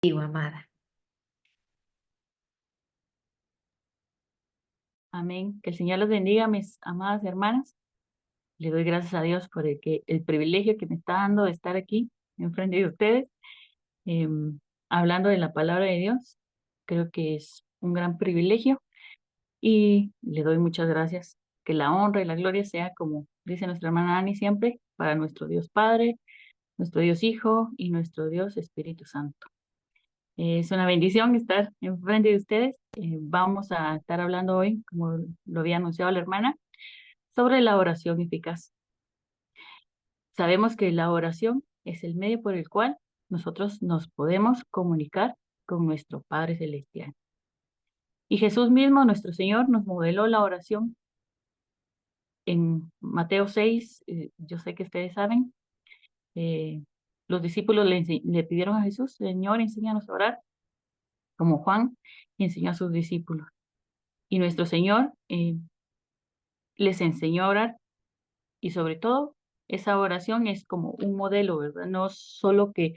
Digo, amada. Amén. Que el Señor los bendiga, mis amadas hermanas. Le doy gracias a Dios por el privilegio que me está dando de estar aquí enfrente de ustedes, em, hablando de la palabra de Dios. Creo que es un gran privilegio y le doy muchas gracias. Que la honra y la gloria sea, como dice nuestra hermana Ani siempre, para nuestro Dios Padre, nuestro Dios Hijo y nuestro Dios Espíritu Santo. Es una bendición estar enfrente de ustedes. Vamos a estar hablando hoy, como lo había anunciado la hermana, sobre la oración eficaz. Sabemos que la oración es el medio por el cual nosotros nos podemos comunicar con nuestro Padre Celestial. Y Jesús mismo, nuestro Señor, nos modeló la oración en Mateo 6. Yo sé que ustedes saben, eh, los discípulos le pidieron a Jesús: Señor, enséñanos a orar, como Juan enseñó a sus discípulos. Y nuestro Señor les enseñó a orar, y sobre todo, esa oración es como un modelo, ¿verdad? No solo que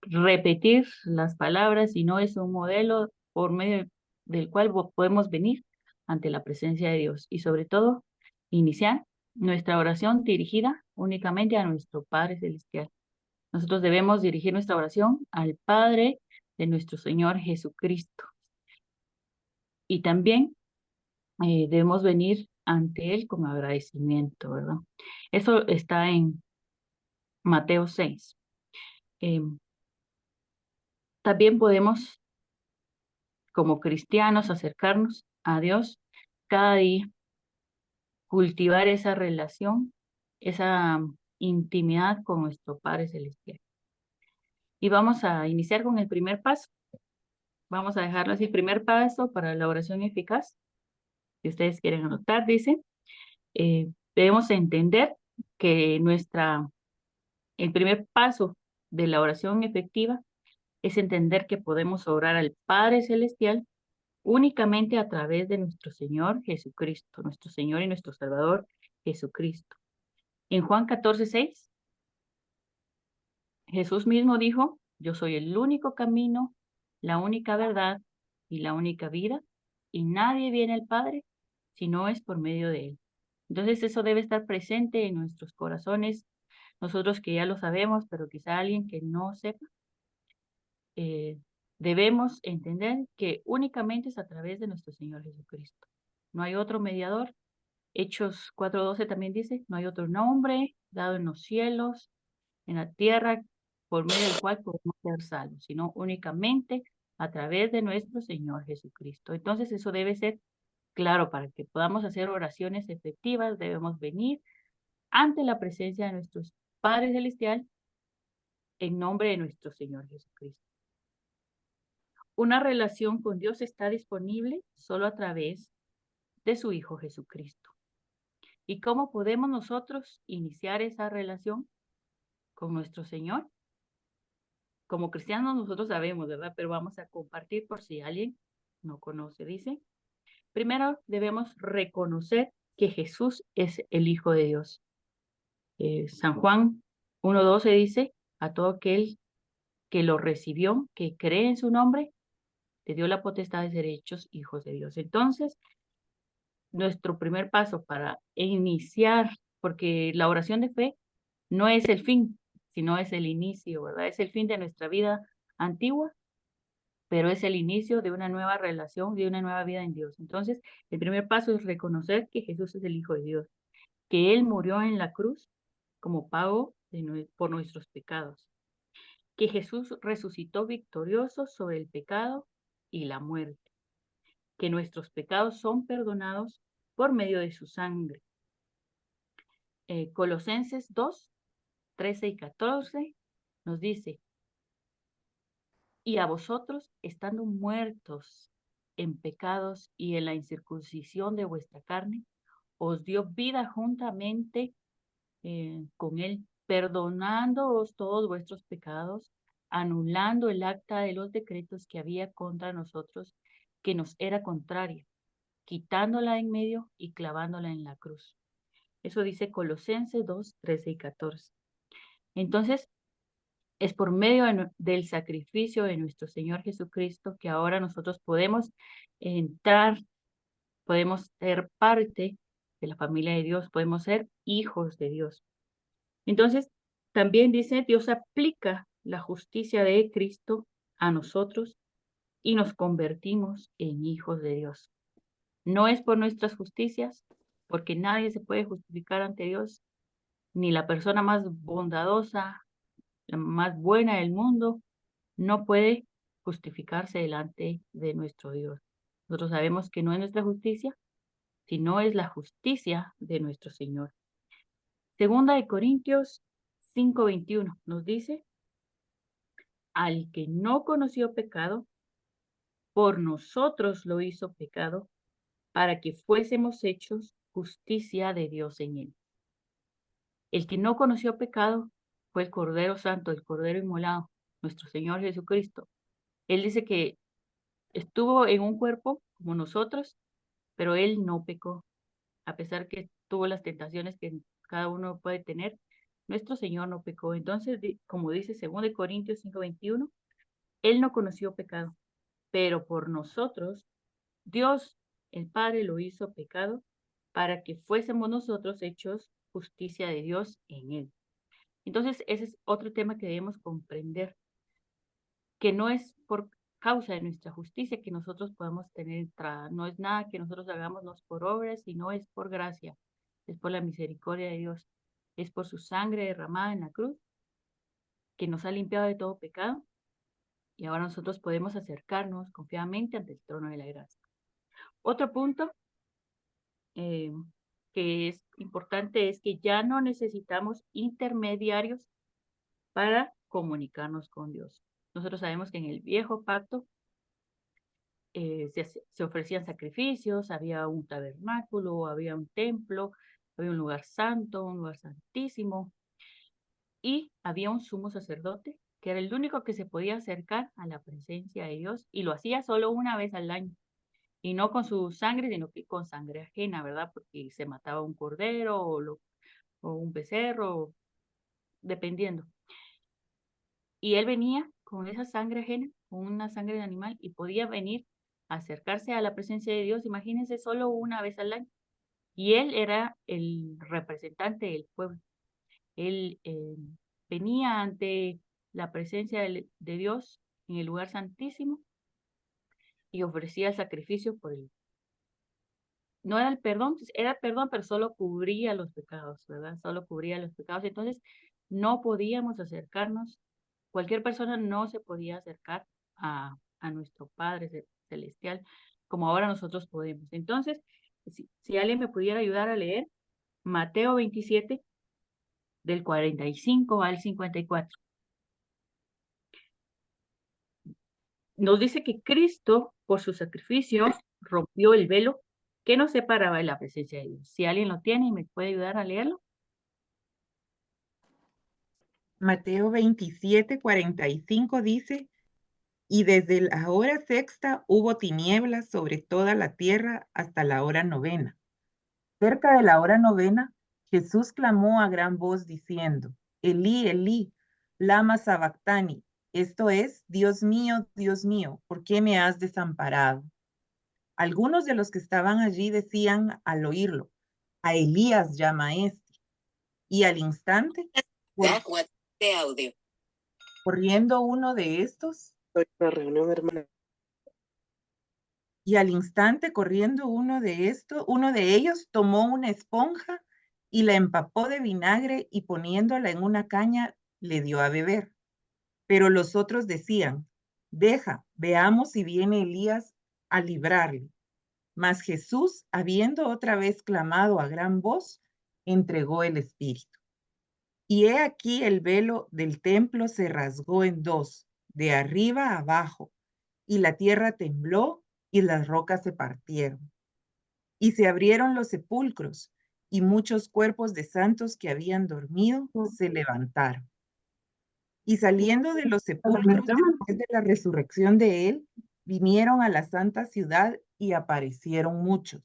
repetir las palabras, sino es un modelo por medio del cual podemos venir ante la presencia de Dios y sobre todo iniciar nuestra oración dirigida únicamente a nuestro Padre Celestial. Nosotros debemos dirigir nuestra oración al Padre de nuestro Señor Jesucristo, y también debemos venir ante Él con agradecimiento, ¿verdad? Eso está en Mateo 6. También podemos, como cristianos, acercarnos a Dios cada día, cultivar esa relación, esa intimidad con nuestro Padre Celestial. Y vamos a iniciar con el primer paso. Vamos a dejarlo así: primer paso para la oración eficaz. Si ustedes quieren anotar, dice, debemos entender que el primer paso de la oración efectiva es entender que podemos orar al Padre Celestial únicamente a través de nuestro Señor Jesucristo, nuestro Señor y nuestro Salvador Jesucristo. En Juan 14:6, Jesús mismo dijo: yo soy el único camino, la única verdad y la única vida, y nadie viene al Padre si no es por medio de Él. Entonces eso debe estar presente en nuestros corazones, nosotros que ya lo sabemos, pero quizá alguien que no sepa. eh, Debemos entender que únicamente es a través de nuestro Señor Jesucristo. No hay otro mediador. Hechos 4:12 también dice: no hay otro nombre dado en los cielos, en la tierra, por medio del cual podemos ser salvos, sino únicamente a través de nuestro Señor Jesucristo. Entonces eso debe ser claro. Para que podamos hacer oraciones efectivas, debemos venir ante la presencia de nuestro Padre Celestial en nombre de nuestro Señor Jesucristo. Una relación con Dios está disponible solo a través de su Hijo Jesucristo. ¿Y cómo podemos nosotros iniciar esa relación con nuestro Señor? Como cristianos nosotros sabemos, ¿verdad? Pero vamos a compartir por si alguien no conoce. Dice, primero debemos reconocer que Jesús es el Hijo de Dios. San Juan 1:12 dice: a todo aquel que lo recibió, que cree en su nombre, le dio la potestad de ser hechos hijos de Dios. Entonces, nuestro primer paso para iniciar, porque la oración de fe no es el fin, sino es el inicio, ¿verdad? Es el fin de nuestra vida antigua, pero es el inicio de una nueva relación, de una nueva vida en Dios. Entonces, el primer paso es reconocer que Jesús es el Hijo de Dios, que Él murió en la cruz como pago por nuestros pecados, que Jesús resucitó victorioso sobre el pecado y la muerte, que nuestros pecados son perdonados por medio de su sangre. Colosenses 2:13 y 14 nos dice: y a vosotros, estando muertos en pecados y en la incircuncisión de vuestra carne, os dio vida juntamente con él, perdonándoos todos vuestros pecados, anulando el acta de los decretos que había contra nosotros, que nos era contraria, quitándola en medio y clavándola en la cruz. Eso dice Colosenses 2:13 y 14. Entonces, Es por medio del sacrificio de nuestro Señor Jesucristo que ahora nosotros podemos entrar, podemos ser parte de la familia de Dios, podemos ser hijos de Dios. Entonces, también dice, Dios aplica la justicia de Cristo a nosotros y nos convertimos en hijos de Dios. No es por nuestras justicias, porque nadie se puede justificar ante Dios, ni la persona más bondadosa, la más buena del mundo, no puede justificarse delante de nuestro Dios. Nosotros sabemos que no es nuestra justicia, sino es la justicia de nuestro Señor. Segunda de Corintios 5:21 nos dice, al que no conoció pecado, por nosotros lo hizo pecado, para que fuésemos hechos justicia de Dios en él. El que no conoció pecado fue el Cordero Santo, el Cordero Inmolado, nuestro Señor Jesucristo. Él dice que estuvo en un cuerpo como nosotros, pero él no pecó, a pesar que tuvo las tentaciones que cada uno puede tener. Nuestro Señor no pecó. Entonces, como dice 2 Corintios 5:21, él no conoció pecado, pero por nosotros, Dios, el Padre, lo hizo pecado para que fuésemos nosotros hechos justicia de Dios en él. Entonces, ese es otro tema que debemos comprender, que no es por causa de nuestra justicia que nosotros podemos tener entrada. No es nada que nosotros hagamos, no es por obras, sino es por gracia, es por la misericordia de Dios, es por su sangre derramada en la cruz, que nos ha limpiado de todo pecado, y ahora nosotros podemos acercarnos confiadamente ante el trono de la gracia. Otro punto eh, que es importante es que ya no necesitamos intermediarios para comunicarnos con Dios. Nosotros sabemos que en el viejo pacto se ofrecían sacrificios, había un tabernáculo, había un templo, había un lugar santo, un lugar santísimo, y había un sumo sacerdote que era el único que se podía acercar a la presencia de Dios y lo hacía solo una vez al año. Y no con su sangre, sino que con sangre ajena, ¿verdad? Porque se mataba un cordero o un becerro, dependiendo. Y él venía con esa sangre ajena, con una sangre de animal, y podía venir a acercarse a la presencia de Dios, imagínense, solo una vez al año. Y él era el representante del pueblo. Él venía ante la presencia de Dios en el lugar santísimo y ofrecía el sacrificio por él. No era el perdón, pero solo cubría los pecados, ¿verdad? Solo cubría los pecados. Entonces, no podíamos acercarnos, cualquier persona no se podía acercar a nuestro Padre Celestial como ahora nosotros podemos. Entonces, si alguien me pudiera ayudar a leer Mateo 27, del 45 al 54. Nos dice que Cristo, por su sacrificio, rompió el velo que nos separaba de la presencia de Dios. Si alguien lo tiene y me puede ayudar a leerlo. Mateo 27:45 dice, y desde la hora sexta hubo tinieblas sobre toda la tierra hasta la hora novena. Cerca de la hora novena, Jesús clamó a gran voz diciendo, Elí, Elí, lama sabactani, esto es, Dios mío, ¿por qué me has desamparado? Algunos de los que estaban allí decían al oírlo, a Elías llama este. Y al instante, corriendo uno de estos, La reunión, hermana. y al instante corriendo uno de ellos tomó una esponja y la empapó de vinagre y poniéndola en una caña le dio a beber. Pero los otros decían, deja, veamos si viene Elías a librarle. Mas Jesús, habiendo otra vez clamado a gran voz, entregó el espíritu. Y he aquí el velo del templo se rasgó en dos, de arriba a abajo, y la tierra tembló y las rocas se partieron. Y se abrieron los sepulcros, y muchos cuerpos de santos que habían dormido se levantaron. Y saliendo de los sepulcros después de la resurrección de él, vinieron a la santa ciudad y aparecieron muchos.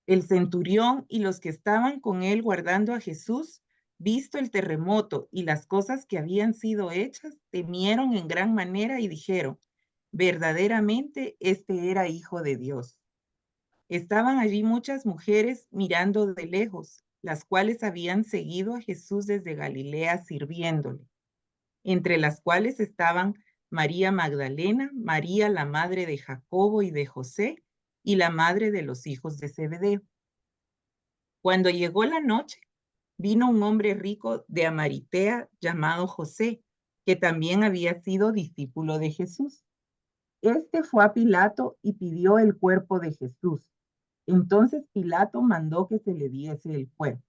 El centurión y los que estaban con él guardando a Jesús visto el terremoto y las cosas que habían sido hechas, temieron en gran manera y dijeron, verdaderamente este era hijo de Dios. Estaban allí muchas mujeres mirando de lejos, las cuales habían seguido a Jesús desde Galilea sirviéndole, entre las cuales estaban María Magdalena, María la madre de Jacobo y de José, y la madre de los hijos de Zebedeo. Cuando llegó la noche, vino un hombre rico de Amaritea llamado José, que también había sido discípulo de Jesús. Este fue a Pilato y pidió el cuerpo de Jesús. Entonces Pilato mandó que se le diese el cuerpo.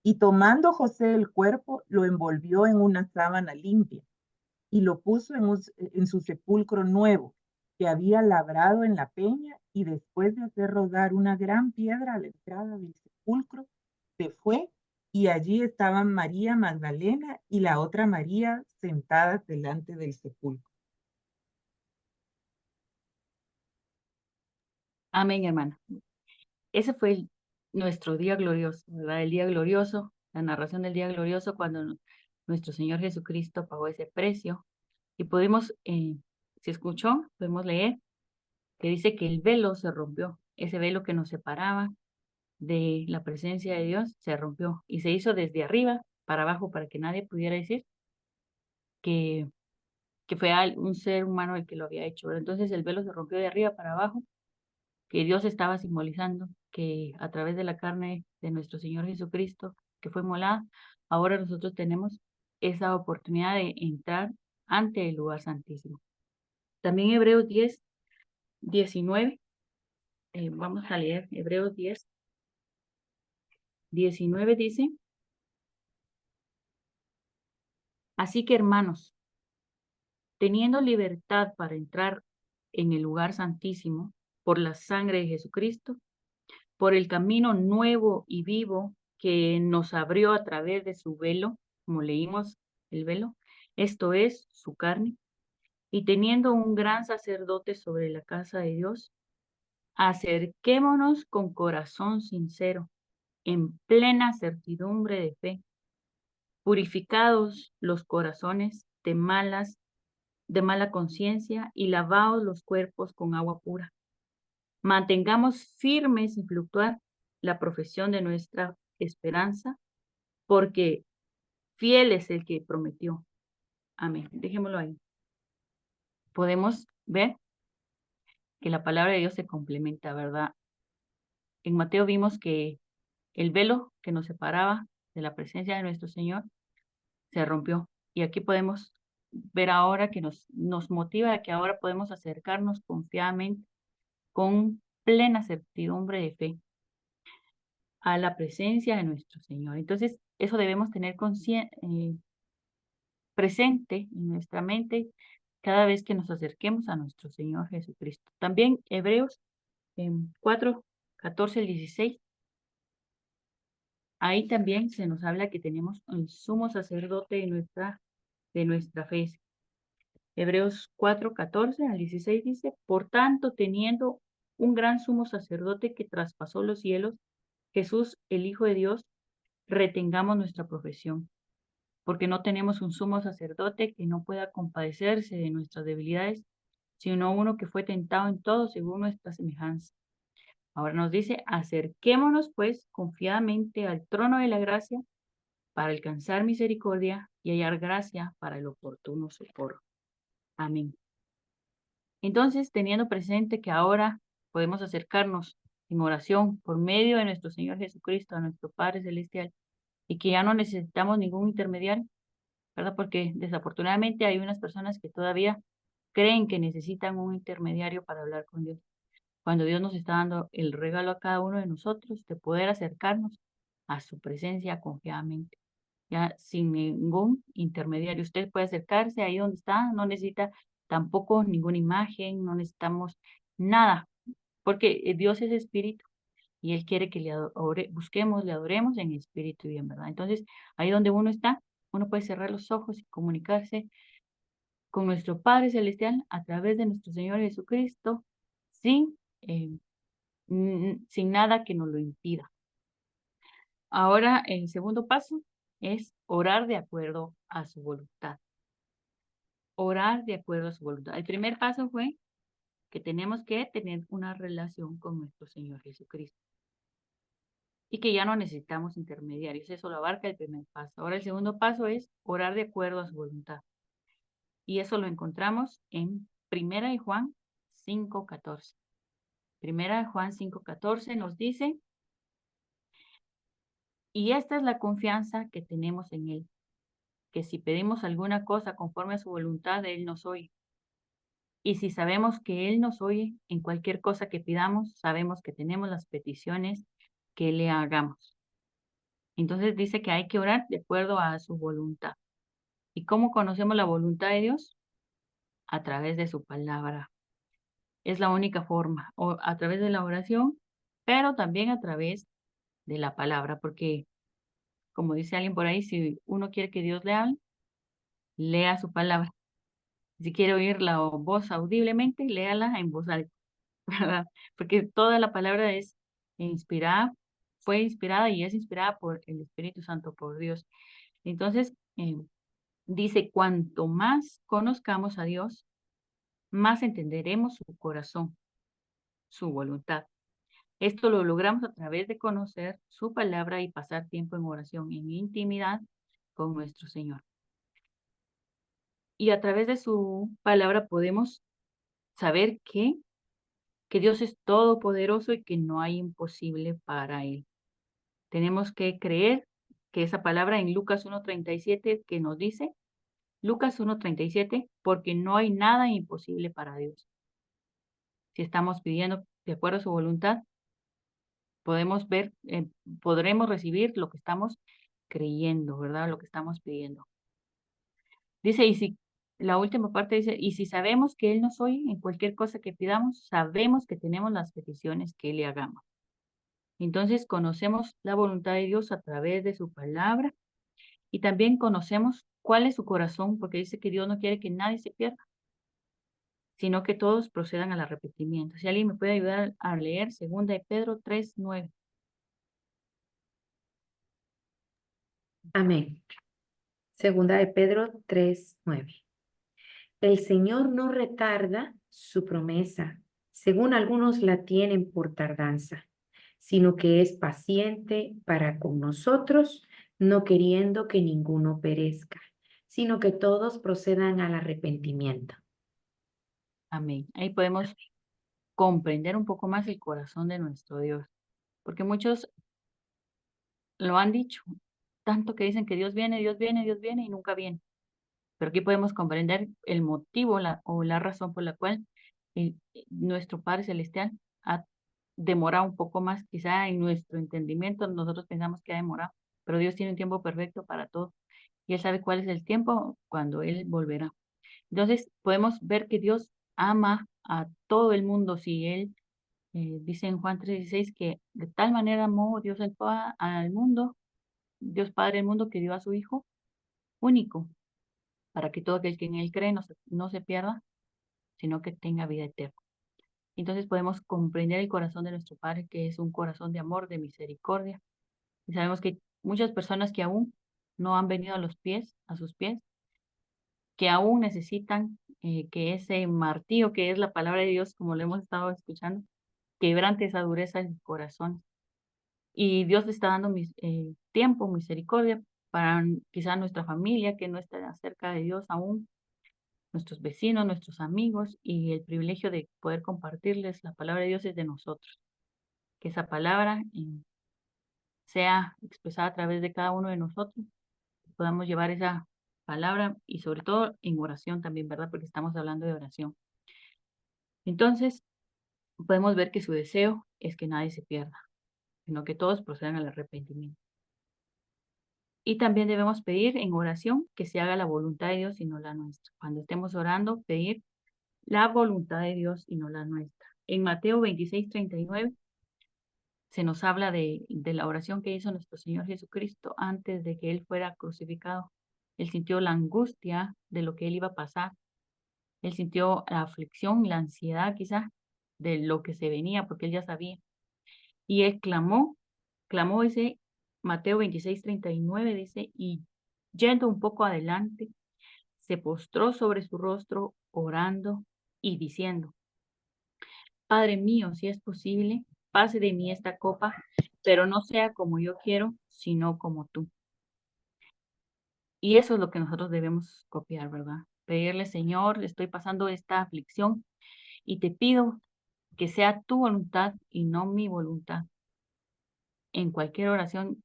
Y tomando José el cuerpo, lo envolvió en una sábana limpia y lo puso en su sepulcro nuevo, que había labrado en la peña, y después de hacer rodar una gran piedra a la entrada del sepulcro, se fue, y allí estaban María Magdalena y la otra María sentadas delante del sepulcro. Amén, hermana. Ese fue nuestro día glorioso, ¿verdad? El día glorioso, la narración del día glorioso cuando nuestro Señor Jesucristo pagó ese precio y pudimos, se escuchó, podemos leer que dice que el velo se rompió, ese velo que nos separaba de la presencia de Dios se rompió y se hizo desde arriba para abajo para que nadie pudiera decir que, que fue un ser humano el que lo había hecho. Entonces el velo se rompió de arriba para abajo, que Dios estaba simbolizando que a través de la carne de nuestro Señor Jesucristo, que fue molada, ahora nosotros tenemos esa oportunidad de entrar ante el lugar santísimo. También Hebreos 10:19, vamos a leer Hebreos 10:19 dice, así que hermanos, teniendo libertad para entrar en el lugar santísimo por la sangre de Jesucristo, por el camino nuevo y vivo que nos abrió a través de su velo, como leímos el velo, esto es su carne, y teniendo un gran sacerdote sobre la casa de Dios, acerquémonos con corazón sincero, en plena certidumbre de fe, purificados los corazones de mala conciencia y lavados los cuerpos con agua pura. Mantengamos firme sin fluctuar la profesión de nuestra esperanza, porque fiel es el que prometió. Amén. Dejémoslo ahí. Podemos ver que la palabra de Dios se complementa, ¿verdad? En Mateo vimos que el velo que nos separaba de la presencia de nuestro Señor se rompió. Y aquí podemos ver ahora que nos motiva a que ahora podemos acercarnos confiadamente, con plena certidumbre de fe, a la presencia de nuestro Señor. Entonces, eso debemos tener presente en nuestra mente cada vez que nos acerquemos a nuestro Señor Jesucristo. También Hebreos 4, 14 al 16, ahí también se nos habla que tenemos el sumo sacerdote de nuestra fe. Hebreos 4, 14 al 16 dice, por tanto, teniendo un gran sumo sacerdote que traspasó los cielos, Jesús, el Hijo de Dios, retengamos nuestra profesión, porque no tenemos un sumo sacerdote que no pueda compadecerse de nuestras debilidades, sino uno que fue tentado en todo según nuestra semejanza. Ahora nos dice, acerquémonos pues confiadamente al trono de la gracia para alcanzar misericordia y hallar gracia para el oportuno socorro. Amén. Entonces, teniendo presente que ahora podemos acercarnos en oración por medio de nuestro Señor Jesucristo, a nuestro Padre Celestial, y que ya no necesitamos ningún intermediario, ¿verdad? Porque desafortunadamente hay unas personas que todavía creen que necesitan un intermediario para hablar con Dios, cuando Dios nos está dando el regalo a cada uno de nosotros de poder acercarnos a su presencia confiadamente, ya sin ningún intermediario. Usted puede acercarse ahí donde está, no necesita tampoco ninguna imagen, no necesitamos nada, porque Dios es espíritu y Él quiere que busquemos, le adoremos en espíritu y en verdad. Entonces, ahí donde uno está, uno puede cerrar los ojos y comunicarse con nuestro Padre Celestial a través de nuestro Señor Jesucristo sin, sin nada que nos lo impida. Ahora, el segundo paso es orar de acuerdo a su voluntad. Orar de acuerdo a su voluntad. El primer paso fue que tenemos que tener una relación con nuestro Señor Jesucristo y que ya no necesitamos intermediarios. Eso lo abarca el primer paso. Ahora el segundo paso es orar de acuerdo a su voluntad. Y eso lo encontramos en Primera de Juan 5:14. Primera de Juan 5:14 nos dice, y esta es la confianza que tenemos en Él, que si pedimos alguna cosa conforme a su voluntad, Él nos oye. Y si sabemos que Él nos oye en cualquier cosa que pidamos, sabemos que tenemos las peticiones que le hagamos. Entonces dice que hay que orar de acuerdo a su voluntad. ¿Y cómo conocemos la voluntad de Dios? A través de su palabra. Es la única forma, o a través de la oración, pero también a través de la palabra, porque como dice alguien por ahí, si uno quiere que Dios le hable, lea su palabra. Si quiere oír la voz audiblemente, léala en voz alta, ¿verdad? Porque toda la palabra es inspirada, fue inspirada y es inspirada por el Espíritu Santo, por Dios. Entonces, dice, cuanto más conozcamos a Dios, más entenderemos su corazón, su voluntad. Esto lo logramos a través de conocer su palabra y pasar tiempo en oración, en intimidad con nuestro Señor. Y a través de su palabra podemos saber que Dios es todopoderoso y que no hay imposible para Él. Tenemos que creer que esa palabra en Lucas 1:37 que nos dice, Lucas 1:37, porque no hay nada imposible para Dios. Si estamos pidiendo de acuerdo a su voluntad, podemos ver, podremos recibir lo que estamos creyendo, ¿verdad? Lo que estamos pidiendo. Dice, y si, la última parte dice, y si sabemos que Él nos oye en cualquier cosa que pidamos, sabemos que tenemos las peticiones que le hagamos. Entonces conocemos la voluntad de Dios a través de su palabra y también conocemos cuál es su corazón, porque dice que Dios no quiere que nadie se pierda, sino que todos procedan al arrepentimiento. Si alguien me puede ayudar a leer 2 de Pedro 3:9. Amén. Segunda de Pedro 3:9. El Señor no retarda su promesa, según algunos la tienen por tardanza, sino que es paciente para con nosotros, no queriendo que ninguno perezca, sino que todos procedan al arrepentimiento. Amén. Ahí podemos comprender un poco más el corazón de nuestro Dios, porque muchos lo han dicho, tanto que dicen que Dios viene, Dios viene, Dios viene y nunca viene. Pero aquí podemos comprender el motivo o la razón por la cual nuestro Padre Celestial ha demorado un poco más, quizá en nuestro entendimiento, nosotros pensamos que ha demorado, pero Dios tiene un tiempo perfecto para todo y Él sabe cuál es el tiempo cuando Él volverá. Entonces podemos ver que Dios ama a todo el mundo. Si Él dice en Juan 3:16 que de tal manera amó Dios al mundo, Dios Padre del mundo, que dio a su Hijo único, para que todo aquel que en Él cree no se pierda, sino que tenga vida eterna. Entonces podemos comprender el corazón de nuestro Padre, que es un corazón de amor, de misericordia. Y sabemos que muchas personas que aún no han venido a sus pies, que aún necesitan que ese martillo que es la palabra de Dios, como lo hemos estado escuchando, quebrante esa dureza en el corazón. Y Dios le está dando tiempo, misericordia para quizá nuestra familia que no está cerca de Dios aún, nuestros vecinos, nuestros amigos, y el privilegio de poder compartirles la palabra de Dios es de nosotros. Que esa palabra sea expresada a través de cada uno de nosotros, podamos llevar esa palabra y sobre todo en oración también, ¿verdad? Porque estamos hablando de oración. Entonces, podemos ver que su deseo es que nadie se pierda, sino que todos procedan al arrepentimiento. Y también debemos pedir en oración que se haga la voluntad de Dios y no la nuestra. Cuando estemos orando, pedir la voluntad de Dios y no la nuestra. En Mateo 26:39 se nos habla de la oración que hizo nuestro Señor Jesucristo antes de que Él fuera crucificado. Él sintió la angustia de lo que Él iba a pasar. Él sintió la aflicción, la ansiedad quizás de lo que se venía, porque Él ya sabía. Y Él clamó ese Mateo 26:39 dice, y yendo un poco adelante, se postró sobre su rostro, orando y diciendo, Padre mío, si es posible, pase de mí esta copa, pero no sea como yo quiero, sino como tú. Y eso es lo que nosotros debemos copiar, ¿verdad? Pedirle, Señor, estoy pasando esta aflicción y te pido que sea tu voluntad y no mi voluntad. En cualquier oración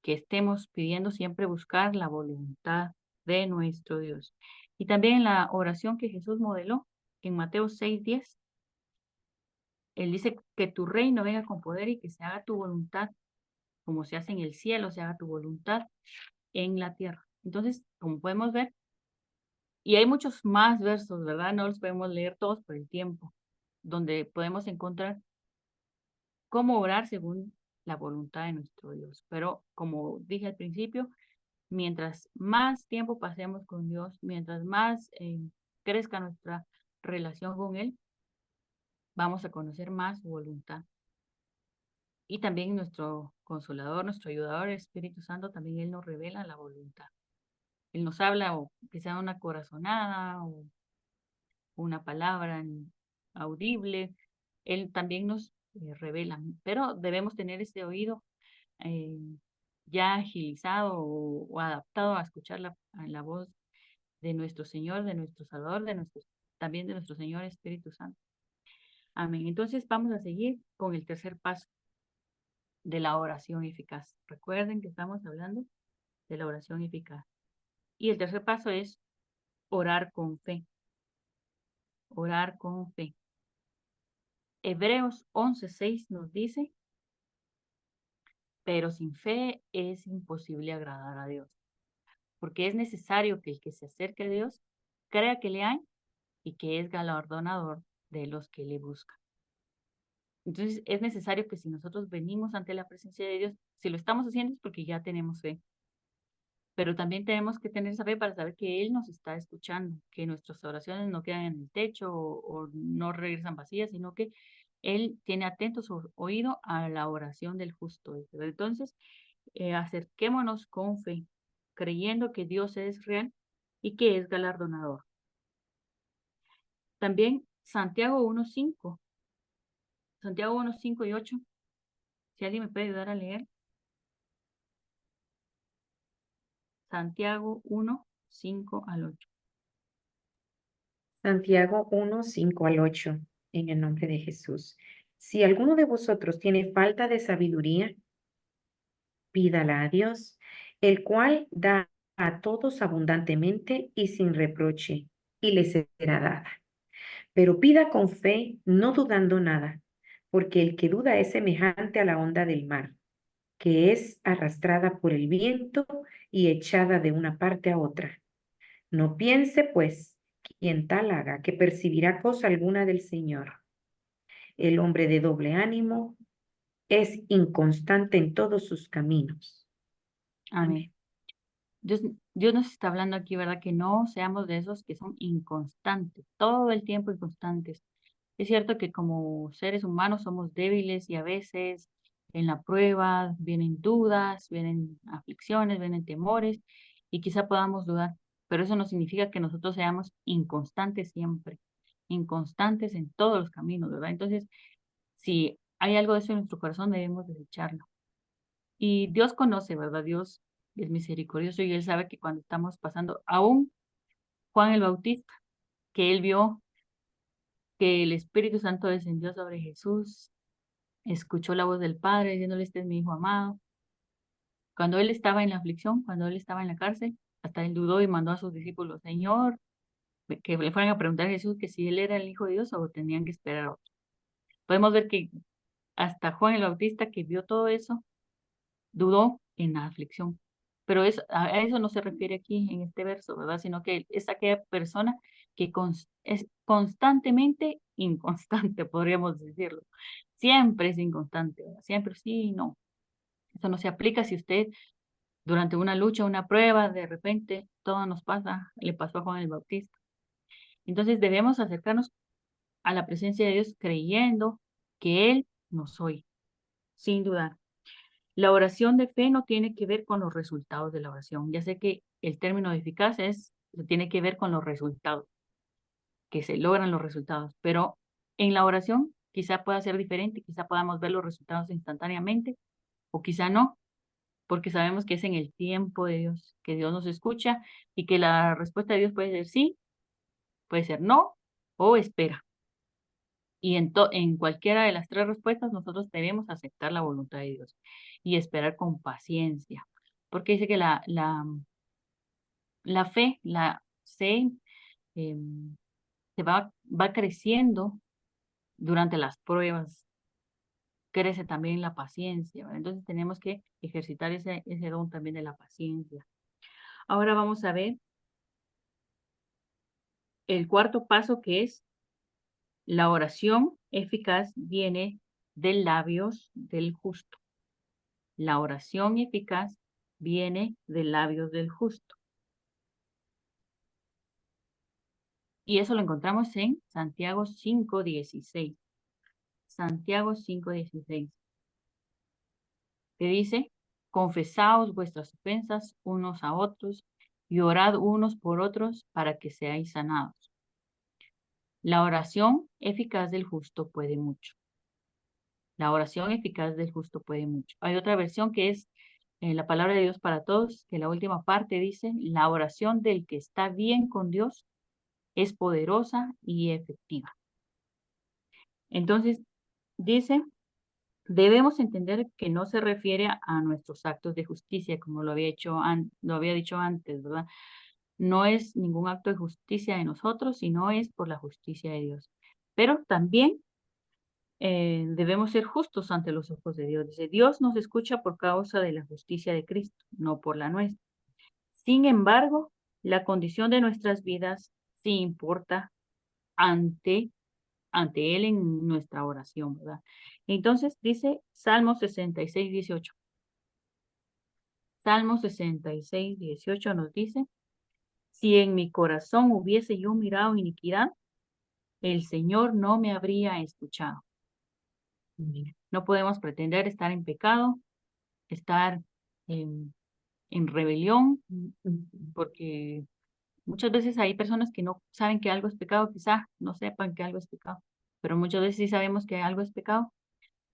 que estemos pidiendo, siempre buscar la voluntad de nuestro Dios. Y también la oración que Jesús modeló en Mateo 6:10. Él dice que tu reino venga con poder y que se haga tu voluntad, como se hace en el cielo, se haga tu voluntad en la tierra. Entonces, como podemos ver, y hay muchos más versos, ¿verdad? No los podemos leer todos por el tiempo, donde podemos encontrar cómo orar según la voluntad de nuestro Dios. Pero como dije al principio, mientras más tiempo pasemos con Dios, mientras más crezca nuestra relación con Él, vamos a conocer más su voluntad. Y también nuestro consolador, nuestro ayudador, el Espíritu Santo, también Él nos revela la voluntad. Él nos habla o que sea una corazonada o una palabra audible. Él también nos revela, pero debemos tener ese oído eh, ya agilizado o adaptado a escuchar a la voz de nuestro Señor, de nuestro Salvador, también de nuestro Señor Espíritu Santo. Amén. Entonces vamos a seguir con el tercer paso de la oración eficaz. Recuerden que estamos hablando de la oración eficaz. Y el tercer paso es orar con fe. Orar con fe. Hebreos 11:6 nos dice, pero sin fe es imposible agradar a Dios, porque es necesario que el que se acerque a Dios crea que le hay y que es galardonador de los que le buscan. Entonces es necesario que si nosotros venimos ante la presencia de Dios, si lo estamos haciendo es porque ya tenemos fe, pero también tenemos que tener esa fe para saber que Él nos está escuchando, que nuestras oraciones no quedan en el techo o no regresan vacías, sino que Él tiene atento su oído a la oración del justo. Entonces, acerquémonos con fe, creyendo que Dios es real y que es galardonador. También Santiago 1:5 y 8, si alguien me puede ayudar a leer. Santiago 1:5 al 8. Santiago 1:5 al 8, en el nombre de Jesús. Si alguno de vosotros tiene falta de sabiduría, pídala a Dios, el cual da a todos abundantemente y sin reproche, y le será dada. Pero pida con fe, no dudando nada, porque el que duda es semejante a la onda del mar, que es arrastrada por el viento y echada de una parte a otra. No piense, pues, quien tal haga, que percibirá cosa alguna del Señor. El hombre de doble ánimo es inconstante en todos sus caminos. Amén. Dios, Dios nos está hablando aquí, ¿verdad? Que no seamos de esos que son inconstantes, todo el tiempo inconstantes. Es cierto que como seres humanos somos débiles y a veces en la prueba vienen dudas, vienen aflicciones, vienen temores y quizá podamos dudar, pero eso no significa que nosotros seamos inconstantes siempre, inconstantes en todos los caminos, ¿verdad? Entonces, si hay algo de eso en nuestro corazón, debemos desecharlo. Y Dios conoce, ¿verdad? Dios es misericordioso y Él sabe que cuando estamos pasando, aún Juan el Bautista, que Él vio que el Espíritu Santo descendió sobre Jesús, escuchó la voz del Padre diciéndole, este es mi Hijo amado. Cuando Él estaba en la aflicción, cuando Él estaba en la cárcel, hasta Él dudó y mandó a sus discípulos, Señor, que le fueran a preguntar a Jesús que si Él era el Hijo de Dios o tenían que esperar a otro. Podemos ver que hasta Juan el Bautista, que vio todo eso, dudó en la aflicción. Pero a eso no se refiere aquí en este verso, ¿verdad? Sino que es aquella persona que es constantemente inconstante, podríamos decirlo. Siempre es inconstante, ¿verdad? Siempre sí y no. Eso no se aplica si usted durante una lucha, una prueba, de repente todo nos pasa, le pasó a Juan el Bautista. Entonces debemos acercarnos a la presencia de Dios creyendo que Él nos oye, sin dudar. La oración de fe no tiene que ver con los resultados de la oración. Ya sé que el término eficaz tiene que ver con los resultados, que se logran los resultados, pero en la oración quizá pueda ser diferente, quizá podamos ver los resultados instantáneamente o quizá no, porque sabemos que es en el tiempo de Dios, que Dios nos escucha y que la respuesta de Dios puede ser sí, puede ser no o espera. Y en cualquiera de las tres respuestas nosotros debemos aceptar la voluntad de Dios y esperar con paciencia, porque dice que la fe, se va creciendo durante las pruebas, crece también la paciencia, ¿verdad? Entonces tenemos que ejercitar ese don también de la paciencia. Ahora vamos a ver el cuarto paso, que es la oración eficaz viene de labios del justo. La oración eficaz viene de labios del justo. Y eso lo encontramos en Santiago 5:16. Santiago 5:16. Que dice, confesaos vuestras ofensas unos a otros y orad unos por otros para que seáis sanados. La oración eficaz del justo puede mucho. La oración eficaz del justo puede mucho. Hay otra versión que es la palabra de Dios para todos, que la última parte dice, la oración del que está bien con Dios es poderosa y efectiva. Entonces, dice, debemos entender que no se refiere a nuestros actos de justicia, como lo había dicho antes, ¿verdad? No es ningún acto de justicia de nosotros, sino es por la justicia de Dios. Pero también debemos ser justos ante los ojos de Dios. Dice, Dios nos escucha por causa de la justicia de Cristo, no por la nuestra. Sin embargo, la condición de nuestras vidas sí importa ante Él en nuestra oración, ¿verdad? Entonces dice Salmo 66:18. Salmo 66:18 nos dice, si en mi corazón hubiese yo mirado iniquidad, el Señor no me habría escuchado. No podemos pretender estar en pecado, estar en rebelión, porque muchas veces hay personas que no saben que algo es pecado, quizá no sepan que algo es pecado, pero muchas veces sí sabemos que algo es pecado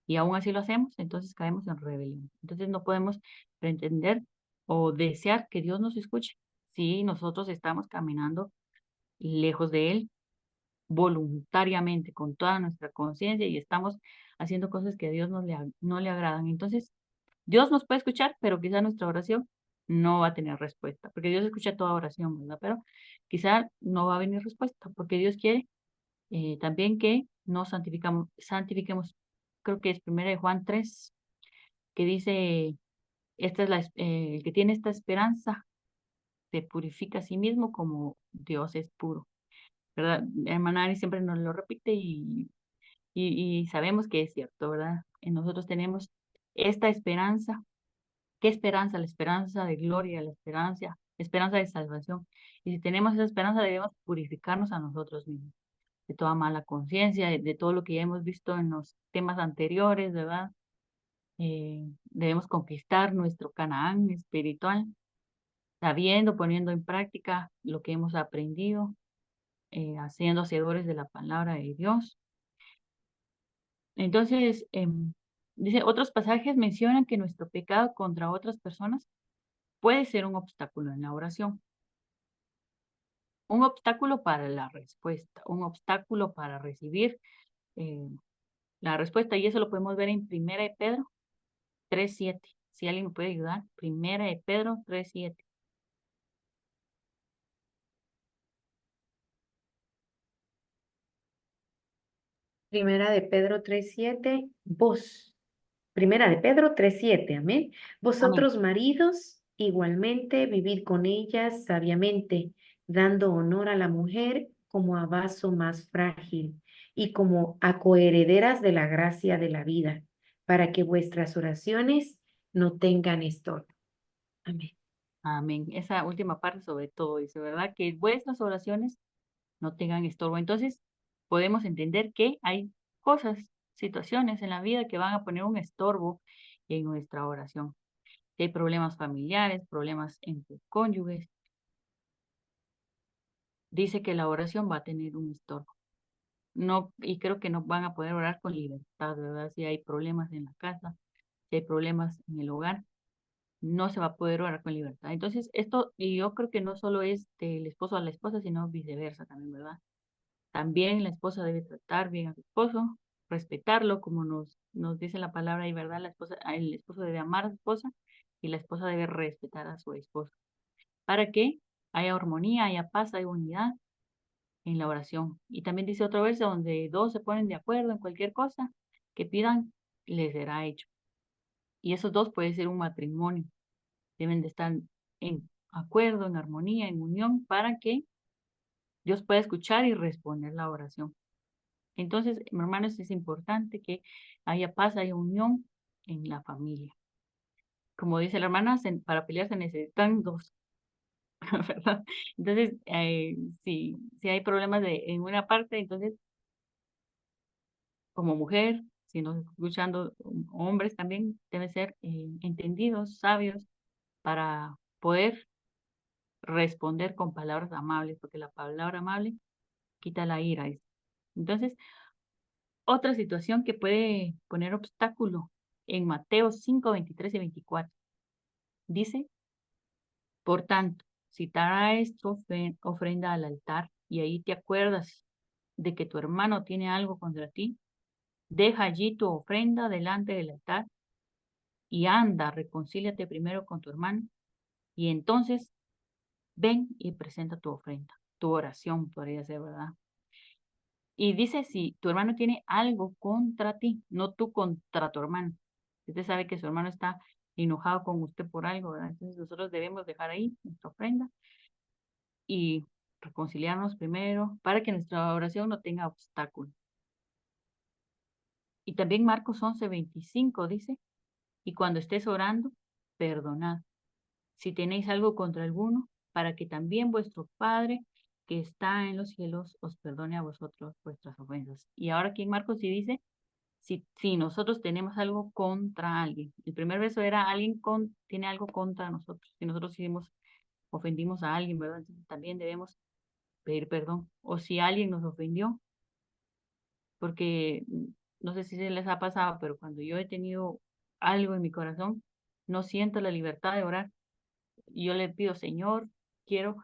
y aún así lo hacemos, entonces caemos en rebelión. Entonces no podemos pretender o desear que Dios nos escuche si nosotros estamos caminando lejos de Él voluntariamente, con toda nuestra conciencia y estamos haciendo cosas que a Dios no le agradan. Entonces, Dios nos puede escuchar, pero quizá nuestra oración no va a tener respuesta, porque Dios escucha toda oración, ¿verdad? Pero quizá no va a venir respuesta, porque Dios quiere también que nos santifiquemos. Creo que es 1 Juan 3, que dice, el que tiene esta esperanza se purifica a sí mismo como Dios es puro, ¿verdad? Hermana Ari siempre nos lo repite y sabemos que es cierto, ¿verdad? En nosotros tenemos esta esperanza. ¿Qué esperanza? La esperanza de gloria, esperanza de salvación. Y si tenemos esa esperanza, debemos purificarnos a nosotros mismos de toda mala conciencia, de todo lo que ya hemos visto en los temas anteriores, ¿verdad? Debemos conquistar nuestro Canaán espiritual, sabiendo, poniendo en práctica lo que hemos aprendido, haciendo hacedores de la palabra de Dios. Entonces, dice, otros pasajes mencionan que nuestro pecado contra otras personas puede ser un obstáculo en la oración, un obstáculo para la respuesta, un obstáculo para recibir eh, la respuesta. Y eso lo podemos ver en 1 Pedro 3:7. Si alguien me puede ayudar, 1 Pedro 3:7. Primera de Pedro 3:7, Primera de Pedro 3:7, amén. Amén. Vosotros maridos, igualmente vivid con ellas sabiamente, dando honor a la mujer como a vaso más frágil y como a coherederas de la gracia de la vida, para que vuestras oraciones no tengan estorbo. Amén. Amén. Esa última parte sobre todo dice, ¿verdad? Que vuestras oraciones no tengan estorbo. Entonces, podemos entender que hay cosas, situaciones en la vida que van a poner un estorbo en nuestra oración. Si hay problemas familiares, problemas entre cónyuges, dice que la oración va a tener un estorbo. No, y creo que no van a poder orar con libertad, ¿verdad? Si hay problemas en la casa, si hay problemas en el hogar, no se va a poder orar con libertad. Entonces, esto, y yo creo que no solo es del esposo a la esposa, sino viceversa también, ¿verdad? También la esposa debe tratar bien a su esposo, respetarlo, como nos dice la palabra y verdad, el esposo debe amar a su esposa y la esposa debe respetar a su esposo, para que haya armonía, haya paz, haya unidad en la oración. Y también dice otra vez donde dos se ponen de acuerdo en cualquier cosa que pidan, les será hecho. Y esos dos puede ser un matrimonio. Deben de estar en acuerdo, en armonía, en unión, para que Dios pueda escuchar y responder la oración. Entonces, hermanos, es importante que haya paz, haya unión en la familia. Como dice la hermana, para pelear se necesitan dos, ¿verdad? Entonces, si hay problemas en una parte, entonces, como mujer, si nos está escuchando hombres también, deben ser entendidos, sabios, para poder responder con palabras amables, porque la palabra amable quita la ira. Entonces, otra situación que puede poner obstáculo en Mateo 5, 23 y 24. Dice, por tanto, si traes tu ofrenda al altar y ahí te acuerdas de que tu hermano tiene algo contra ti, deja allí tu ofrenda delante del altar y anda, reconcíliate primero con tu hermano y entonces ven y presenta tu ofrenda. Tu oración podría ser, ¿verdad? Y dice, si tu hermano tiene algo contra ti, no tú contra tu hermano. Usted sabe que su hermano está enojado con usted por algo, ¿verdad? Entonces nosotros debemos dejar ahí nuestra ofrenda y reconciliarnos primero para que nuestra oración no tenga obstáculo. Y también Marcos 11:25 dice, y cuando estés orando, perdonad si tenéis algo contra alguno, para que también vuestro Padre que está en los cielos os perdone a vosotros vuestras ofensas. Y ahora aquí en Marcos sí dice, si nosotros tenemos algo contra alguien. El primer verso era tiene algo contra nosotros. Si nosotros ofendimos a alguien, ¿verdad? Entonces, también debemos pedir perdón. O si alguien nos ofendió, porque no sé si se les ha pasado, pero cuando yo he tenido algo en mi corazón, no siento la libertad de orar. Y yo le pido, Señor, quiero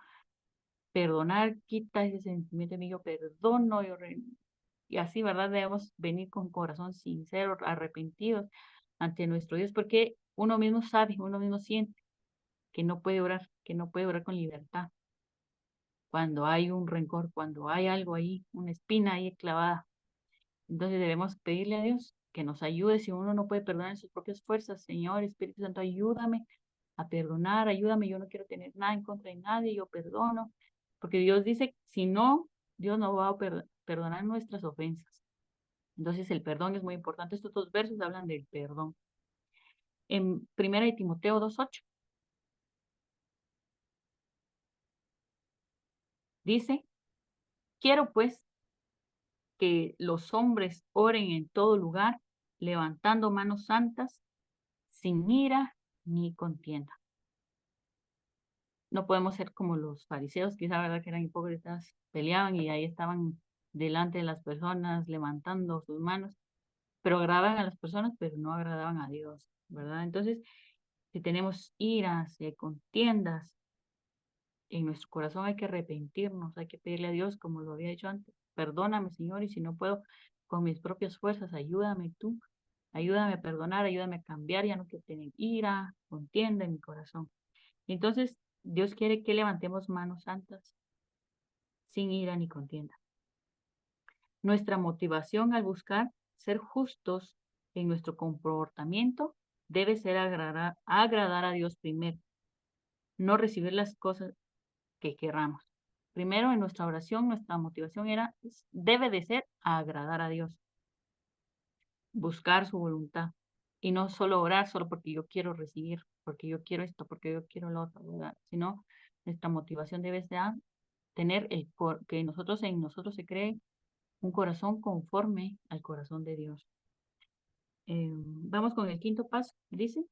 perdonar, quita ese sentimiento de mí, yo perdono, y así, ¿verdad? Debemos venir con corazón sincero, arrepentidos ante nuestro Dios, porque uno mismo sabe, uno mismo siente que no puede orar con libertad. Cuando hay un rencor, cuando hay algo ahí, una espina ahí clavada. Entonces debemos pedirle a Dios que nos ayude si uno no puede perdonar en sus propias fuerzas. Señor, Espíritu Santo, ayúdame a perdonar, ayúdame, yo no quiero tener nada en contra de nadie, yo perdono, porque Dios dice, si no, Dios no va a perdonar nuestras ofensas. Entonces el perdón es muy importante. Estos dos versos hablan del perdón. En 1 de Timoteo 2:8 dice, quiero pues que los hombres oren en todo lugar, levantando manos santas, sin ira ni contienda. No podemos ser como los fariseos, quizá verdad que eran hipócritas, peleaban y ahí estaban delante de las personas levantando sus manos, pero agradaban a las personas, pero no agradaban a Dios, ¿verdad? Entonces, si tenemos iras, si hay contiendas, en nuestro corazón hay que arrepentirnos, hay que pedirle a Dios, como lo había dicho antes, perdóname, Señor, y si no puedo con mis propias fuerzas, ayúdame tú, ayúdame a perdonar, ayúdame a cambiar, ya no quiero tener ira, contienda en mi corazón. Entonces, Dios quiere que levantemos manos santas, sin ira ni contienda. Nuestra motivación al buscar ser justos en nuestro comportamiento debe ser agradar a Dios primero, no recibir las cosas que querramos. Primero, en nuestra oración, nuestra motivación debe de ser agradar a Dios, buscar su voluntad y no solo orar solo porque yo quiero recibir, porque yo quiero esto, porque yo quiero lo otro, ¿verdad? Sino nuestra motivación debe ser tener que en nosotros se cree un corazón conforme al corazón de Dios. Vamos con el quinto paso. Dice,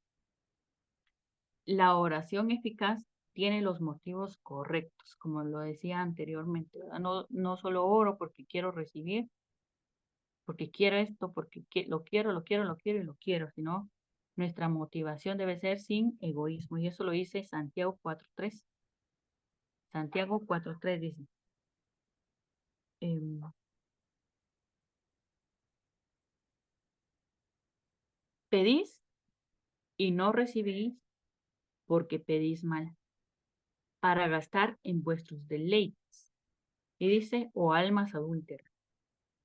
la oración eficaz tiene los motivos correctos, como lo decía anteriormente, ¿verdad? No solo oro porque quiero recibir, porque quiero esto, porque lo quiero, y lo quiero, sino nuestra motivación debe ser sin egoísmo. Y eso lo dice Santiago 4.3. Santiago 4.3 dice, em, pedís y no recibís porque pedís mal, para gastar en vuestros deleites. Y dice, oh almas adúlteras,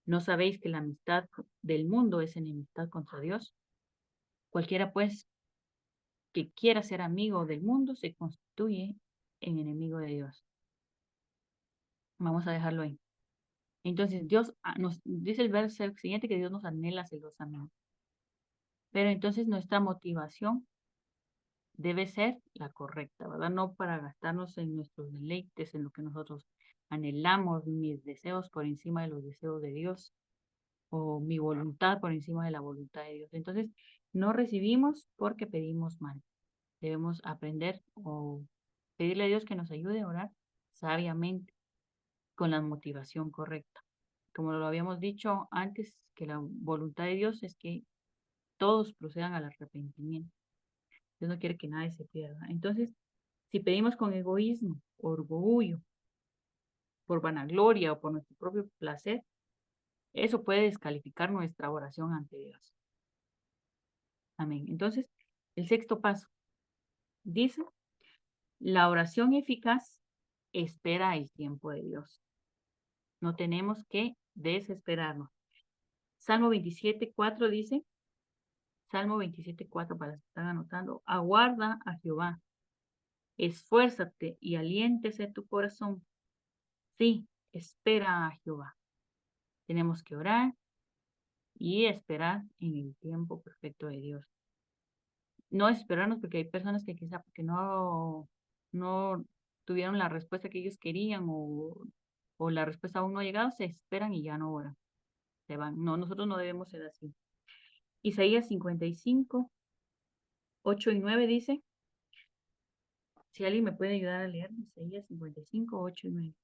¿no sabéis que la amistad del mundo es enemistad contra Dios? Cualquiera, pues, que quiera ser amigo del mundo se constituye en enemigo de Dios. Vamos a dejarlo ahí. Entonces, Dios nos dice el verso siguiente que Dios nos anhela celosamente. Pero entonces nuestra motivación debe ser la correcta, ¿verdad? No para gastarnos en nuestros deleites, en lo que nosotros anhelamos, mis deseos por encima de los deseos de Dios, o mi voluntad por encima de la voluntad de Dios. Entonces, no recibimos porque pedimos mal. Debemos aprender o pedirle a Dios que nos ayude a orar sabiamente, con la motivación correcta. Como lo habíamos dicho antes, que la voluntad de Dios es que todos procedan al arrepentimiento. Dios no quiere que nadie se pierda. Entonces, si pedimos con egoísmo, orgullo, por vanagloria o por nuestro propio placer, eso puede descalificar nuestra oración ante Dios. Amén. Entonces, el sexto paso dice, la oración eficaz espera el tiempo de Dios. No tenemos que desesperarnos. Salmo 27.4 dice, Salmo 27.4 para los que están anotando, aguarda a Jehová, esfuérzate y aliéntese tu corazón. Sí, espera a Jehová. Tenemos que orar y esperar en el tiempo perfecto de Dios. No esperarnos porque hay personas que quizá porque no tuvieron la respuesta que ellos querían o la respuesta aún no ha llegado, se esperan y ya no oran, se van. No, nosotros no debemos ser así. Isaías 55, 8 y 9 dice, si alguien me puede ayudar a leer, Isaías 55, 8 y 9.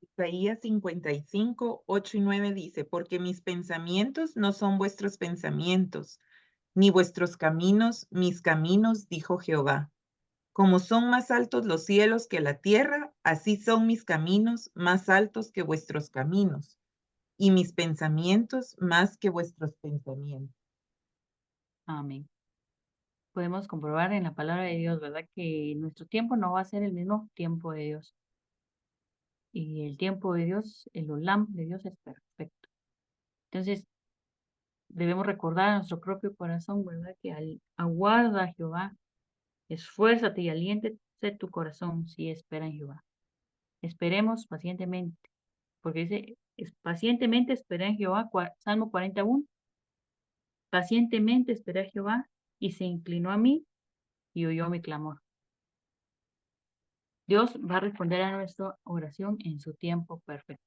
Isaías 55, 8 y 9 dice, porque mis pensamientos no son vuestros pensamientos, ni vuestros caminos, mis caminos, dijo Jehová. Como son más altos los cielos que la tierra, así son mis caminos más altos que vuestros caminos, y mis pensamientos más que vuestros pensamientos. Amén. Podemos comprobar en la palabra de Dios, ¿verdad? Que nuestro tiempo no va a ser el mismo tiempo de Dios. Y el tiempo de Dios, el olam de Dios es perfecto. Entonces, debemos recordar a nuestro propio corazón, ¿verdad? Que aguarda a Jehová, esfuérzate y aliéntese tu corazón si espera en Jehová. Esperemos pacientemente, porque dice, pacientemente espera en Jehová, Salmo 41, pacientemente esperé a Jehová y se inclinó a mí y oyó mi clamor. Dios va a responder a nuestra oración en su tiempo perfecto.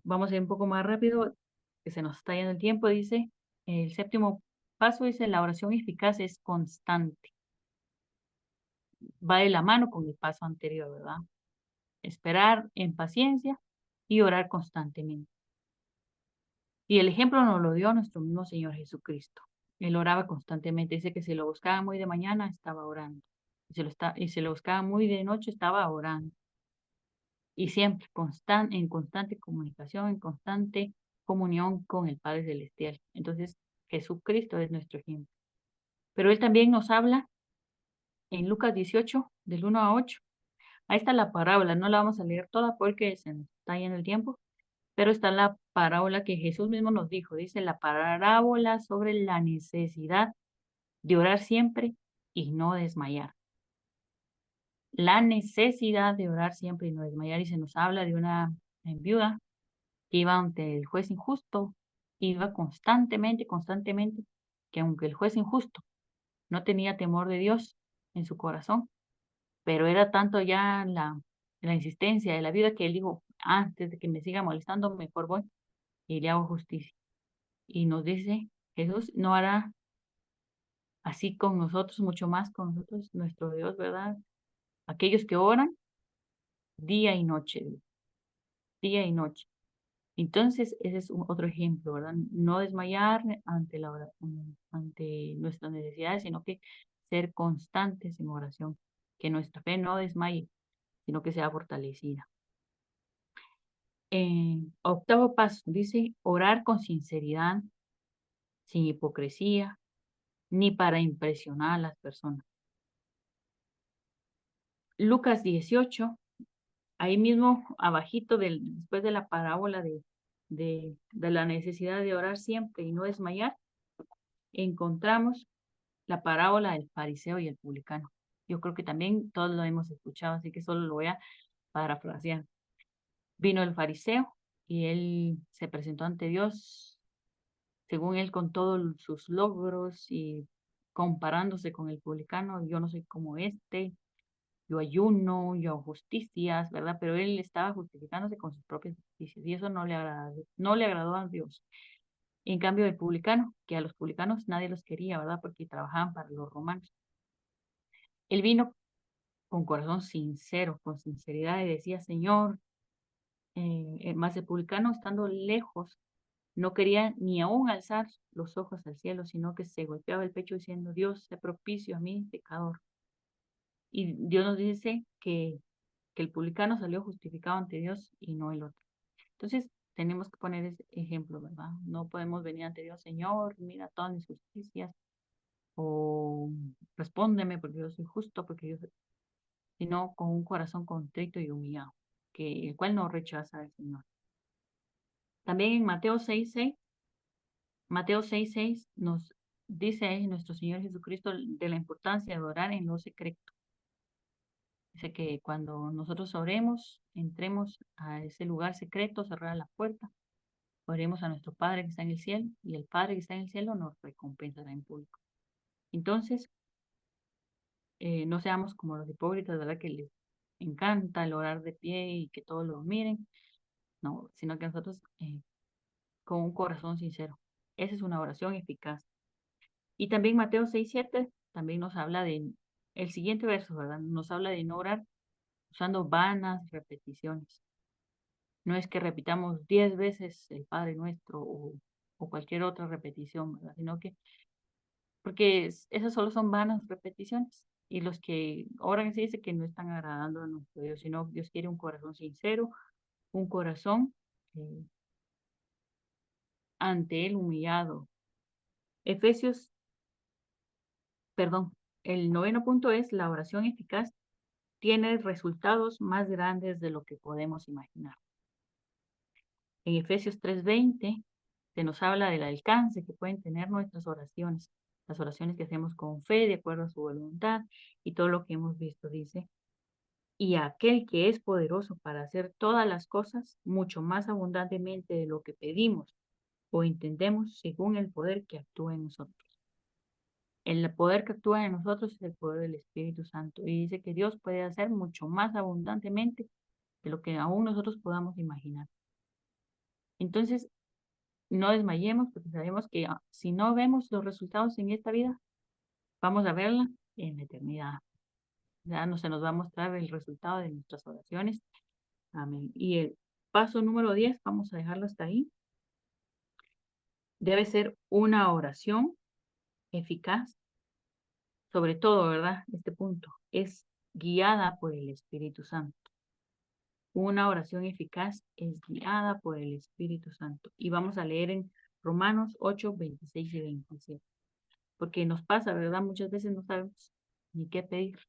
Vamos a ir un poco más rápido, que se nos está yendo el tiempo. Dice, el séptimo paso dice, la oración eficaz es constante. Va de la mano con el paso anterior, ¿verdad? Esperar en paciencia y orar constantemente. Y el ejemplo nos lo dio nuestro mismo Señor Jesucristo. Él oraba constantemente. Dice que si lo buscaba muy de mañana, estaba orando. Y si lo buscaba muy de noche, estaba orando. Y siempre en constante comunicación, en constante comunión con el Padre Celestial. Entonces, Jesucristo es nuestro ejemplo. Pero Él también nos habla en Lucas 18, del 1 a 8. Ahí está la parábola, no la vamos a leer toda porque se nos está yendo el tiempo, pero está la parábola que Jesús mismo nos dijo. Dice la parábola sobre la necesidad de orar siempre y no desmayar. La necesidad de orar siempre y no desmayar. Y se nos habla de una viuda que iba ante el juez injusto, iba constantemente, que aunque el juez injusto no tenía temor de Dios en su corazón, pero era tanto ya la insistencia de la vida que él dijo, antes de que me siga molestando, mejor voy y le hago justicia. Y nos dice, Jesús no hará así con nosotros, mucho más con nosotros, nuestro Dios, ¿verdad? Aquellos que oran día y noche, día y noche. Entonces, ese es otro ejemplo, ¿verdad? No desmayar ante ante nuestras necesidades, sino que ser constantes en oración, que nuestra fe no desmaye, sino que sea fortalecida. Octavo paso, dice orar con sinceridad, sin hipocresía, ni para impresionar a las personas. Lucas 18, ahí mismo abajito después de la parábola de la necesidad de orar siempre y no desmayar, encontramos la parábola del fariseo y el publicano. Yo creo que también todos lo hemos escuchado, así que solo lo voy a parafrasear. Vino el fariseo y él se presentó ante Dios, según él, con todos sus logros y comparándose con el publicano. Yo no soy como este, yo ayuno, yo hago justicias, ¿verdad? Pero él estaba justificándose con sus propias justicias y eso no le agradó a Dios. En cambio, el publicano, que a los publicanos nadie los quería, ¿verdad? Porque trabajaban para los romanos. Él vino con corazón sincero, con sinceridad y decía, Señor, más el publicano estando lejos, no quería ni aún alzar los ojos al cielo, sino que se golpeaba el pecho diciendo, Dios, sé propicio a mí, pecador. Y Dios nos dice que el publicano salió justificado ante Dios y no el otro. Entonces, tenemos que poner ese ejemplo, ¿verdad? No podemos venir ante Dios, Señor, mira todas mis justicias, o respóndeme porque yo soy justo, porque yo soy, sino con un corazón contrito y humillado, que el cual no rechaza al Señor. También en Mateo 6:6 nos dice nuestro Señor Jesucristo de la importancia de orar en lo secreto. Dice que cuando nosotros oremos, entremos a ese lugar secreto, cerrar la puerta, oremos a nuestro Padre que está en el cielo y el Padre que está en el cielo nos recompensará en público. Entonces, no seamos como los hipócritas, ¿verdad? Que les encanta el orar de pie y que todos lo miren, no, sino que nosotros con un corazón sincero. Esa es una oración eficaz. Y también Mateo 6:7 también nos habla el siguiente verso, ¿verdad? Nos habla de no orar usando vanas repeticiones. No es que repitamos 10 veces el Padre Nuestro o cualquier otra repetición, ¿verdad? Sino que, porque esas solo son vanas repeticiones. Y los que oran se dice que no están agradando a nuestro Dios, sino Dios quiere un corazón sincero, un corazón eh, ante Él humillado. Efesios, perdón, el noveno punto es la oración eficaz tiene resultados más grandes de lo que podemos imaginar. En Efesios 3:20 se nos habla del alcance que pueden tener nuestras oraciones, las oraciones que hacemos con fe, de acuerdo a su voluntad, y todo lo que hemos visto, dice, y aquel que es poderoso para hacer todas las cosas mucho más abundantemente de lo que pedimos o entendemos según el poder que actúa en nosotros. El poder que actúa en nosotros es el poder del Espíritu Santo y dice que Dios puede hacer mucho más abundantemente de lo que aún nosotros podamos imaginar. Entonces, no desmayemos porque sabemos que si no vemos los resultados en esta vida, vamos a verla en la eternidad. Ya no se nos va a mostrar el resultado de nuestras oraciones. Amén. Y el paso número 10, vamos a dejarlo hasta ahí. Debe ser una oración eficaz, sobre todo, ¿verdad? Este punto es guiada por el Espíritu Santo. Una oración eficaz es guiada por el Espíritu Santo. Y vamos a leer en Romanos 8:26 y 27. Porque nos pasa, ¿verdad? Muchas veces no sabemos ni qué pedir.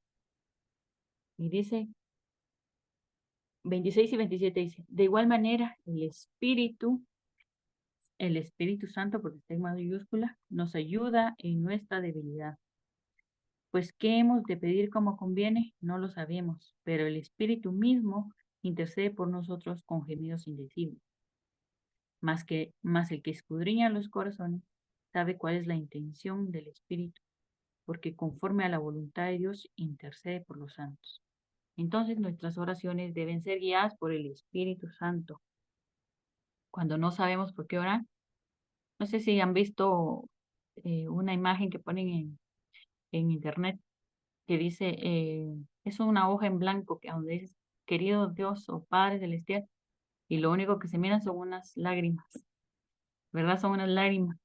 Y dice, 26 y 27 dice, de igual manera, el Espíritu Santo, porque está en mayúscula, nos ayuda en nuestra debilidad. Pues, ¿qué hemos de pedir como conviene? No lo sabemos, pero el Espíritu mismo intercede por nosotros con gemidos indecibles. Más el que escudriña los corazones sabe cuál es la intención del Espíritu, porque conforme a la voluntad de Dios intercede por los santos. Entonces nuestras oraciones deben ser guiadas por el Espíritu Santo. Cuando no sabemos por qué orar, no sé si han visto una imagen que ponen en internet que dice, es una hoja en blanco que donde dice, querido Dios o Padre Celestial, y lo único que se miran son unas lágrimas, ¿verdad? Son unas lágrimas.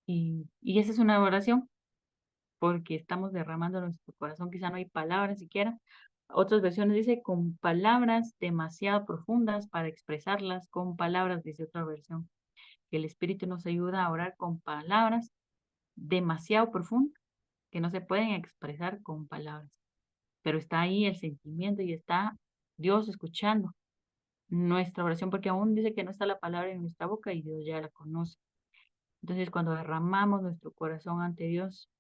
Y esa es una oración, porque estamos derramando nuestro corazón, quizá no hay palabras siquiera. Otras versiones dice con palabras demasiado profundas para expresarlas con palabras, dice otra versión. Que el Espíritu nos ayuda a orar con palabras demasiado profundas que no se pueden expresar con palabras. Pero está ahí el sentimiento y está Dios escuchando nuestra oración, porque aún dice que no está la palabra en nuestra boca y Dios ya la conoce. Entonces, cuando derramamos nuestro corazón ante Dios,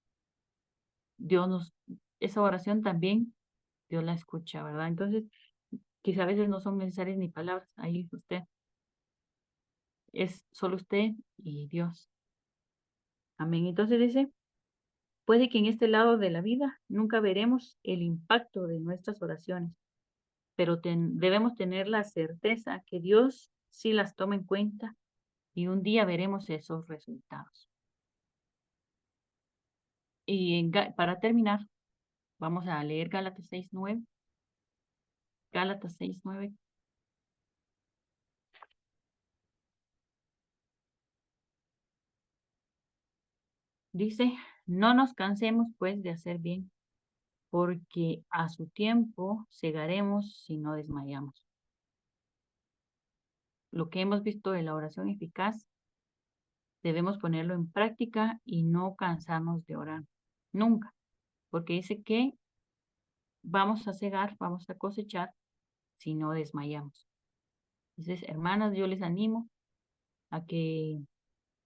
esa oración también, Dios la escucha, ¿verdad? Entonces, quizá a veces no son necesarias ni palabras, ahí usted, es solo usted y Dios. Amén. Entonces dice, puede que en este lado de la vida nunca veremos el impacto de nuestras oraciones, pero debemos tener la certeza que Dios sí las toma en cuenta y un día veremos esos resultados. Y para terminar, vamos a leer Gálatas 6:9. Gálatas 6:9. Dice, no nos cansemos pues de hacer bien, porque a su tiempo segaremos si no desmayamos. Lo que hemos visto de la oración eficaz, debemos ponerlo en práctica y no cansarnos de orar. Nunca, porque dice que vamos a cegar, vamos a cosechar si no desmayamos. Entonces, hermanas, yo les animo a que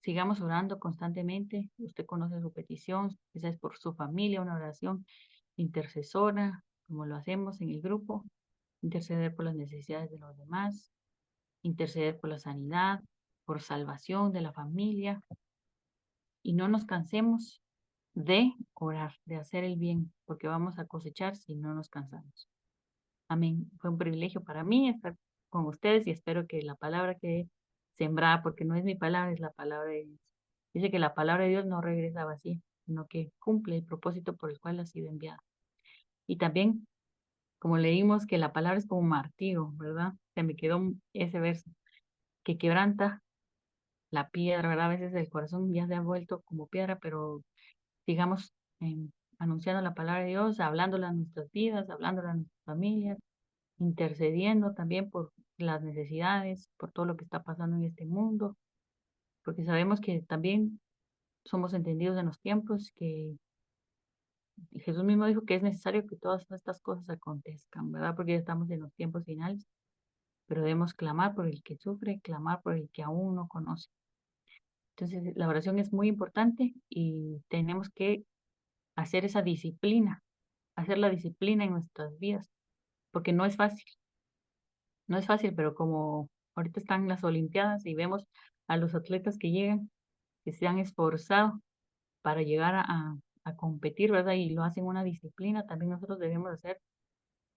sigamos orando constantemente. Usted conoce su petición, esa es por su familia, una oración intercesora, como lo hacemos en el grupo, interceder por las necesidades de los demás, interceder por la sanidad, por salvación de la familia, y no nos cansemos de orar, de hacer el bien, porque vamos a cosechar si no nos cansamos. Amén. Fue un privilegio para mí estar con ustedes y espero que la palabra que sembrada, porque no es mi palabra, es la palabra de Dios. Dice que la palabra de Dios no regresa vacía, sino que cumple el propósito por el cual ha sido enviada. Y también, como leímos, que la palabra es como un martillo, ¿verdad? Se me quedó ese verso, que quebranta la piedra, ¿verdad? A veces el corazón ya se ha vuelto como piedra, pero sigamos anunciando la palabra de Dios, hablándola a nuestras vidas, hablándola a nuestras familias, intercediendo también por las necesidades, por todo lo que está pasando en este mundo, porque sabemos que también somos entendidos en los tiempos, que Jesús mismo dijo que es necesario que todas estas cosas acontezcan, ¿verdad? Porque ya estamos en los tiempos finales, pero debemos clamar por el que sufre, clamar por el que aún no conoce. Entonces, la oración es muy importante y tenemos que hacer esa disciplina, hacer la disciplina en nuestras vidas, porque no es fácil. No es fácil, pero como ahorita están las Olimpiadas y vemos a los atletas que llegan, que se han esforzado para llegar a competir, ¿verdad? Y lo hacen una disciplina, también nosotros debemos hacer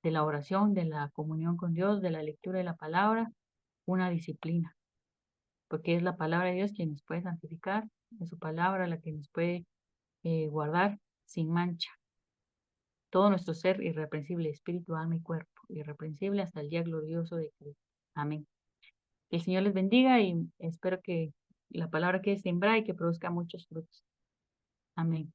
de la oración, de la comunión con Dios, de la lectura de la palabra, una disciplina, porque es la palabra de Dios quien nos puede santificar, es su palabra la que nos puede guardar sin mancha. Todo nuestro ser irreprensible, espíritu, alma y cuerpo, irreprensible hasta el día glorioso de Cristo. Amén. Que el Señor les bendiga y espero que la palabra quede sembrada y que produzca muchos frutos. Amén.